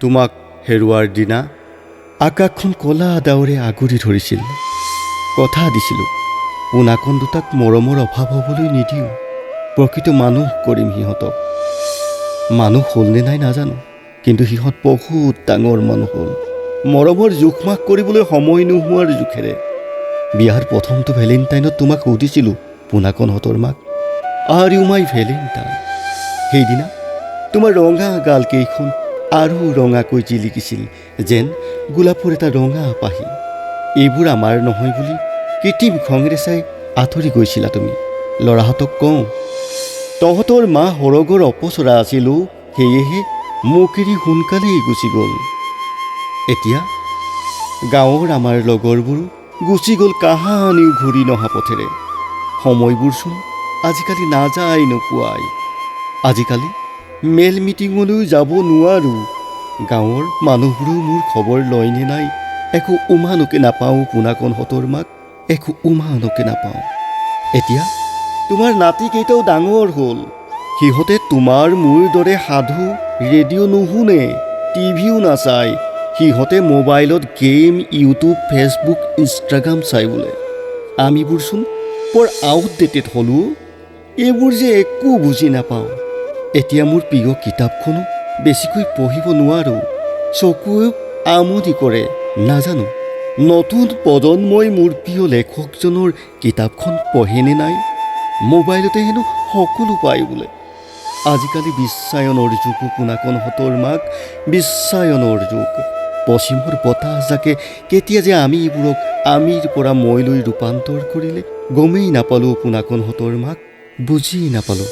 তোমাক হেৰুৱাৰ দিনা আকাশখন কলা ডাৱৰে আগুৰি ধৰিছিল। কথা দিছিলোঁ পোনাকণ দুটাক মৰমৰ অভাৱ হ'বলৈ নিদিওঁ। প্ৰকৃত মানুহ কৰিম সিহঁতক। মানুহ হ'লনে নাই নাজানো, কিন্তু সিহঁত বহুত ডাঙৰ মানুহ হ'ল। মৰমৰ জোখমাখ কৰিবলৈ সময় নোহোৱাৰ জোখেৰে। বিয়াৰ প্ৰথমটো ভেলেণ্টাইনত তোমাক সুধিছিলোঁ পোনাকণহঁতৰ মাক, আৰ ইউ মাই ভেলেণ্টাইন। সেইদিনা তোমাৰ ৰঙা গালকেইখন আৰু ৰঙাকৈ জিলিকিছিল, যেন গোলাপৰ এটা ৰঙা পাহি। এইবোৰ আমাৰ নহয় বুলি কৃত্ৰিম খঙেৰে চাই আঁতৰি গৈছিলা তুমি। ল'ৰাহঁতক কওঁ, তহঁতৰ মা সৰগৰ অপচৰা আছিলো, সেয়েহে মোক এৰি সোনকালেই গুচি গ'ল। এতিয়া গাঁৱৰ আমাৰ লগৰবোৰ গুচি গ'ল কাহানিও ঘূৰি নহা পথেৰে। সময়বোৰচোন আজিকালি নাযায় নোপোৱাই। আজিকালি মেল মিটিঙলৈ যাব নোৱাৰোঁ। গাঁৱৰ মানুহবোৰেও মোৰ খবৰ লয়নে নাই একো উমানকে নাপাওঁ। পোনাকণহঁতৰ মাক একো উমানকে নাপাওঁ। এতিয়া তোমাৰ নাতিকেইটাও ডাঙৰ হ'ল। সিহঁতে তোমাৰ মোৰ দৰে সাধু ৰেডিঅ' নুশুনে, টিভিও নাচায়। সিহঁতে মোবাইলত গেম, ইউটিউব, ফেচবুক, ইনষ্টাগ্ৰাম চাই বোলে। আমিবোৰচোন বৰ আউটডেটেড হ'লো। এইবোৰ যে একো বুজি নাপাওঁ। এতিয়া মোৰ প্ৰিয় কিতাপখনো বেছিকৈ পঢ়িব নোৱাৰোঁ। চকুৱেও আমনি কৰে। নাজানো নতুন প্ৰজন্মই মোৰ প্ৰিয় লেখকজনৰ কিতাপখন পঢ়েনে নাই। মোবাইলতে হেনো সকলো পায় বোলে। আজিকালি বিশ্বায়নৰ যুগ। পোনাকণহঁতৰ মাক বিশ্বায়নৰ যুগ। পশ্চিমৰ বতাহজাকে কেতিয়া যে আমিবোৰক আমিৰ পৰা মইলৈ ৰূপান্তৰ কৰিলে গমেই নাপালোঁ। পোনাকণহঁতৰ মাক বুজি নাপালোঁ।